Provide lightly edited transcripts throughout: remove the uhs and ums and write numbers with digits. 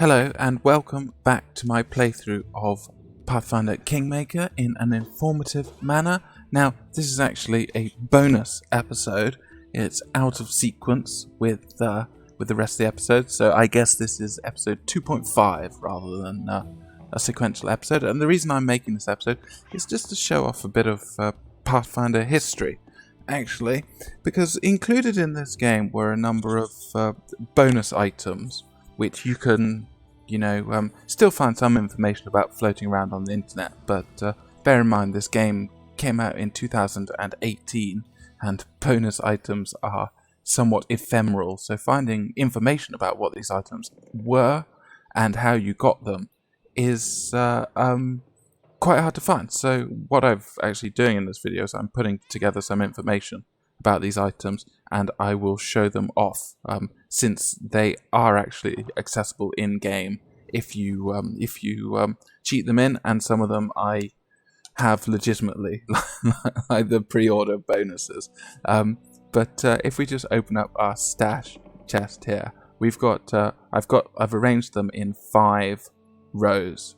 Hello and welcome back to my playthrough of Pathfinder Kingmaker in an informative manner. Now, this is actually a bonus episode. It's out of sequence with the rest of the episodes, so I guess this is episode 2.5 rather than a sequential episode. And the reason I'm making this episode is just to show off a bit of Pathfinder history, actually, because included in this game were a number of bonus items which you can, still find some information about floating around on the internet, but bear in mind this game came out in 2018 and bonus items are somewhat ephemeral, so finding information about what these items were and how you got them is quite hard to find. So what I'm actually doing in this video is I'm putting together some information about these items and I will show them off since they are actually accessible in game if you cheat them in, and some of them I have legitimately like the pre-order bonuses. But if we just open up our stash chest here, we've got I've arranged them in 5 rows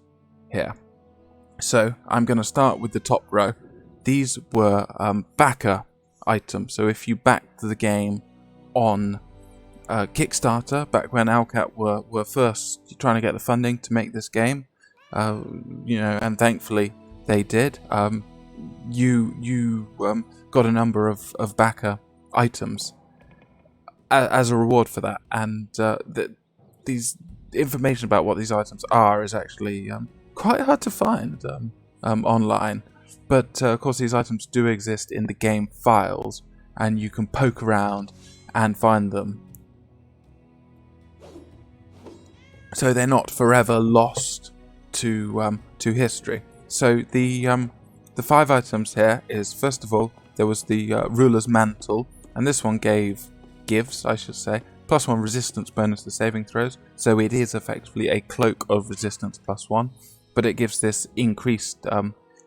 here. So I'm going to start with the top row. These were backer items. So if you backed the game on Kickstarter, back when Owlcat were first trying to get the funding to make this game, and thankfully they did, you got a number of backer items as a reward for that, and these information about what these items are is actually quite hard to find online. But of course these items do exist in the game files and you can poke around and find them. So they're not forever lost to history. So the 5 items here is, first of all, there was the Ruler's Mantle, and this one gives, +1 resistance bonus to saving throws. So it is effectively a cloak of resistance +1, but it gives this increased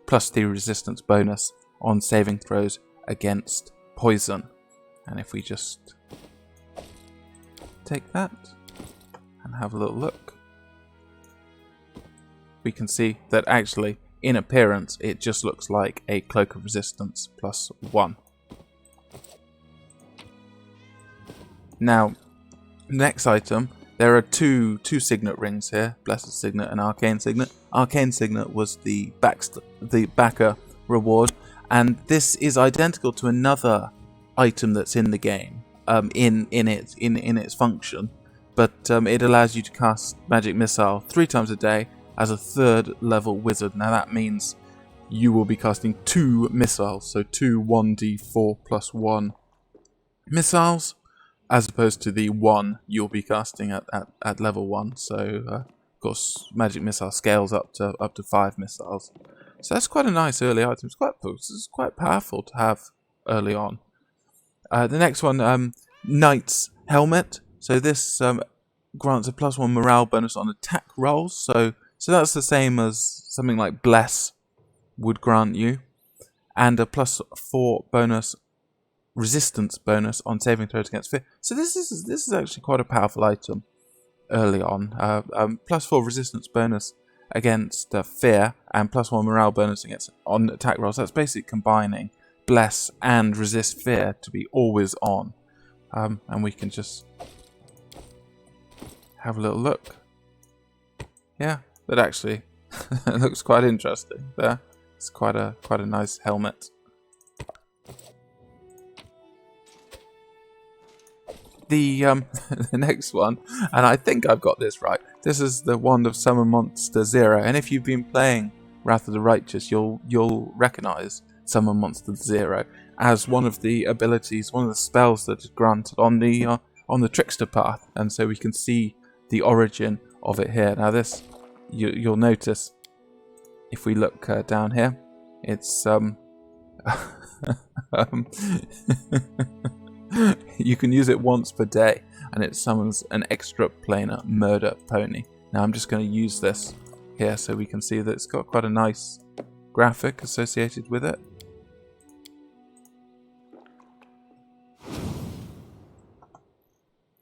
+3 resistance bonus on saving throws against poison. And if we just take that and have a little look, we can see that actually in appearance it just looks like a cloak of resistance +1. Now, next item, there are two Signet Rings here, Blessed Signet and Arcane Signet. Arcane Signet was the backer reward, and this is identical to another item that's in the game, in its function, but it allows you to cast Magic Missile 3 times a day as a 3rd level wizard. Now that means you will be casting 2 missiles, so 2 1d4 +1 missiles, as opposed to the 1 you'll be casting at level 1. So of course Magic Missile scales up to 5 missiles. So that's quite a nice early item. It's quite powerful to have early on. The next one, Knight's Helmet. So this grants a +1 morale bonus on attack rolls. So that's the same as something like Bless would grant you, and a +4 bonus resistance bonus on saving throws against fear. So this is actually quite a powerful item early on. +4 resistance bonus against fear and +1 morale bonus on attack rolls. That's basically combining bless and resist fear to be always on. And we can just have a little look. Yeah, that actually looks quite interesting there. It's quite a nice helmet. The next one, and I think I've got this right, this is the Wand of Summon Monster 0, and if you've been playing Wrath of the Righteous, you'll recognise Summon Monster 0 as one of the abilities, one of the spells that is granted on the Trickster path, and so we can see the origin of it here. Now this, you'll notice, if we look down here, it's you can use it once per day, and it summons an extra planar murder pony. Now I'm just going to use this here so we can see that it's got quite a nice graphic associated with it.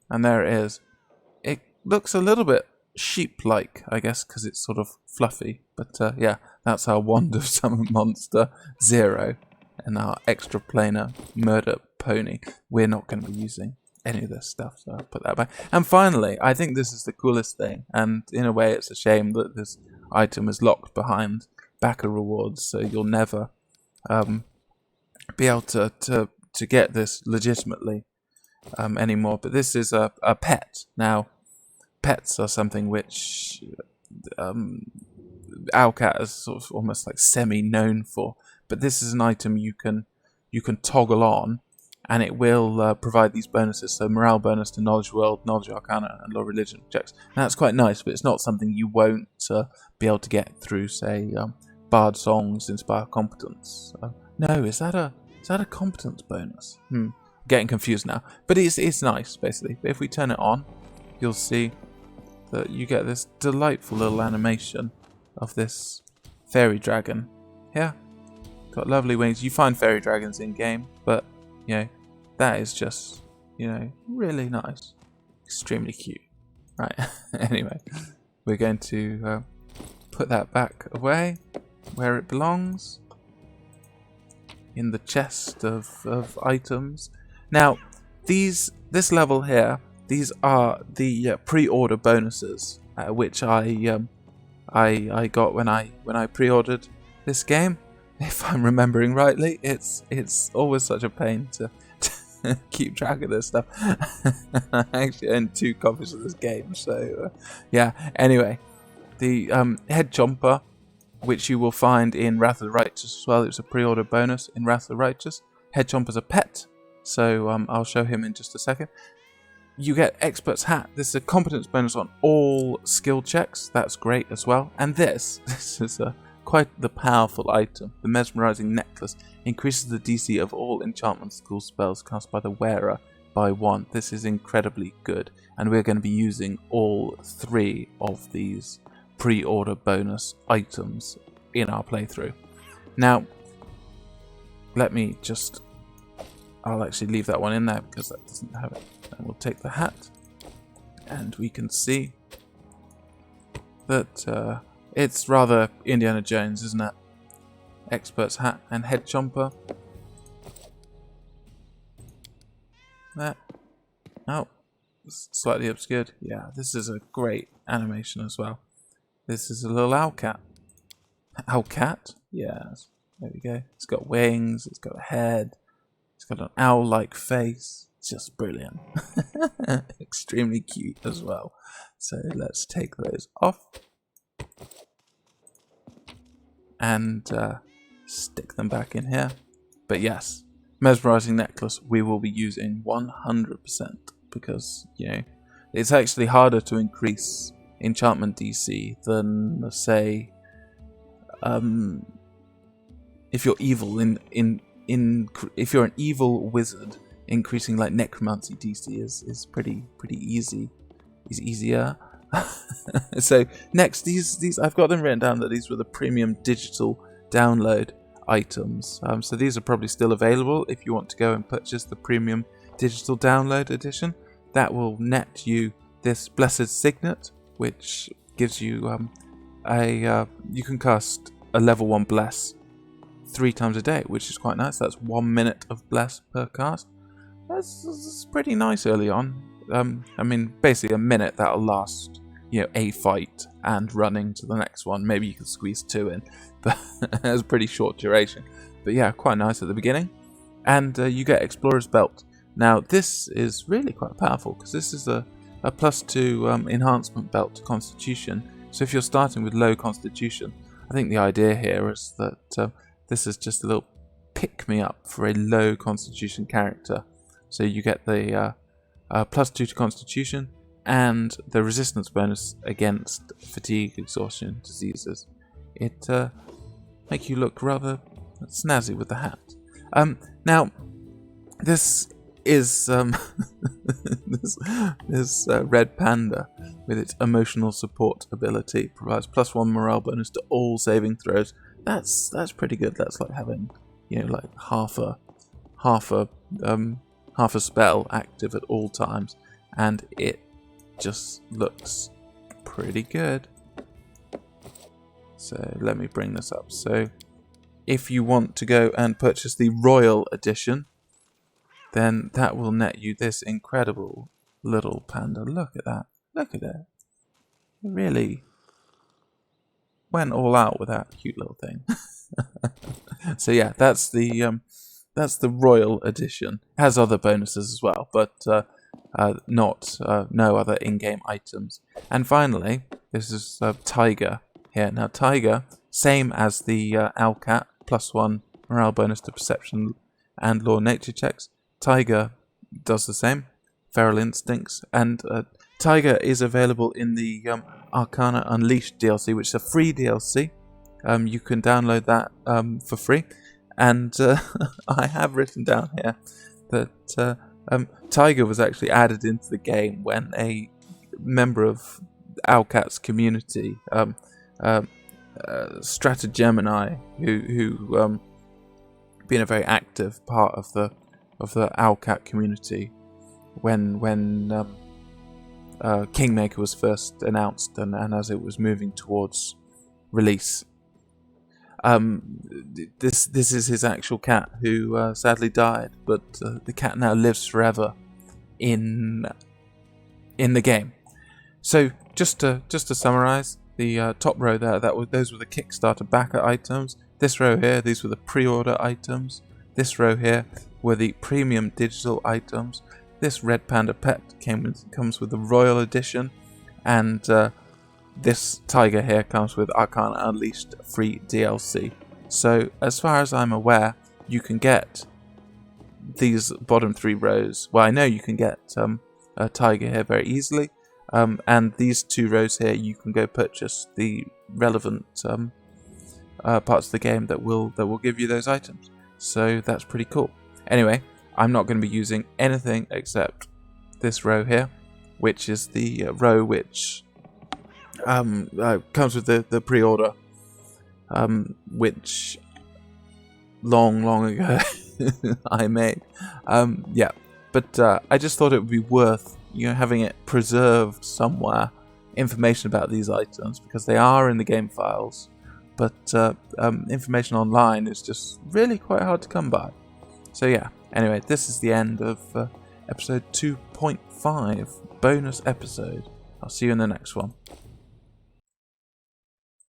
And there it is. It looks a little bit sheep-like, I guess, because it's sort of fluffy. But yeah, that's our Wand of Summon Monster 0 and our extra planar Murder Pony. We're not going to be using any of this stuff, so I'll put that back. And finally, I think this is the coolest thing, and in a way it's a shame that this item is locked behind backer rewards, so you'll never be able to get this legitimately anymore. But this is a pet. Now, pets are something which Owlcat is sort of almost like semi-known for, but this is an item you can toggle on, and it will provide these bonuses. So morale bonus to knowledge world, knowledge arcana, and law religion checks. Now that's quite nice, but it's not something you won't be able to get through, say, bard songs, inspire competence. No, is that a competence bonus? Getting confused now, but it's nice basically. But if we turn it on, you'll see that you get this delightful little animation of this fairy dragon. Yeah, got lovely wings. You find fairy dragons in game, but that is just really nice, extremely cute. Right. Anyway, we're going to put that back away where it belongs, in the chest of items. Now, this level here, these are the pre-order bonuses, which I got when I pre-ordered this game. If I'm remembering rightly, it's always such a pain to keep track of this stuff. I actually own 2 copies of this game, so yeah. Anyway, the head chomper, which you will find in Wrath of the Righteous as well. It's a pre-order bonus in Wrath of the Righteous. Head chomper's a pet, so I'll show him in just a second. You get Expert's Hat. This is a competence bonus on all skill checks. That's great as well. And this is quite the powerful item. The Mesmerizing Necklace increases the DC of all enchantment school spells cast by the wearer by 1. This is incredibly good, and we're going to be using all 3 of these pre-order bonus items in our playthrough. Now, I'll actually leave that one in there because that doesn't have it. And we'll take the hat, and we can see that it's rather Indiana Jones, isn't it? Expert's Hat and Head Chomper. That. Oh, slightly obscured. Yeah, this is a great animation as well. This is a little Owlcat. Owlcat? Yes. There we go. It's got wings, it's got a head, it's got an owl-like face. It's just brilliant. Extremely cute as well. So let's take those off. And stick them back in here. But yes, Mesmerizing Necklace we will be using 100% because, it's actually harder to increase enchantment DC than, say, if you're evil if you're an evil wizard, increasing like necromancy DC is pretty easy. Is easier. So next, these I've got them written down that these were the premium digital download items. So these are probably still available if you want to go and purchase the premium digital download edition. That will net you this Blessed Signet, which gives you you can cast a level 1 bless 3 times a day, which is quite nice. That's 1 minute of bless per cast. That's pretty nice early on. I mean, basically a minute that'll last, a fight and running to the next one. Maybe you could squeeze 2 in, but it's a pretty short duration. But yeah, quite nice at the beginning. And you get Explorer's Belt. Now, this is really quite powerful because this is a +2 enhancement belt to Constitution. So if you're starting with low Constitution, I think the idea here is that this is just a little pick-me-up for a low Constitution character. So you get the +2 to Constitution and the resistance bonus against fatigue, exhaustion, diseases. It makes you look rather snazzy with the hat. Now, this is this red panda with its emotional support ability provides +1 morale bonus to all saving throws. That's pretty good. That's like having like half a spell active at all times, and it just looks pretty good. So let me bring this up. So if you want to go and purchase the Royal Edition, then that will net you this incredible little panda. Look at that. Look at it. It really went all out with that cute little thing. So yeah, that's the Royal Edition. It has other bonuses as well, but no other in-game items. And finally, this is Tiger here. Now Tiger, same as the Owlcat, +1 morale bonus to perception and law nature checks. Tiger does the same, feral instincts, and Tiger is available in the Arcana Unleashed DLC, which is a free DLC. You can download that for free, and I have written down here that Tiger was actually added into the game when a member of Owlcat's community, Stratagemini, who been a very active part of the Owlcat community when Kingmaker was first announced and as it was moving towards release. This is his actual cat who sadly died, but the cat now lives forever in the game. So just to summarize, the top row there, those were the Kickstarter backer items. This row here, these were the pre-order items. This row here were the premium digital items. This Red Panda pet comes with the Royal Edition, and this Tiger here comes with Arcana Unleashed free DLC. So as far as I'm aware, you can get these bottom 3 rows. Well, I know you can get a Tiger here very easily, and these 2 rows here you can go purchase the relevant parts of the game that will give you those items. So that's pretty cool. Anyway, I'm not going to be using anything except this row here, which is the row which comes with the pre-order, which long ago I made. Yeah, but I just thought it would be worth having it preserved somewhere, information about these items, because they are in the game files, but information online is just really quite hard to come by. So yeah, anyway, this is the end of episode 2.5, bonus episode. I'll see you in the next one.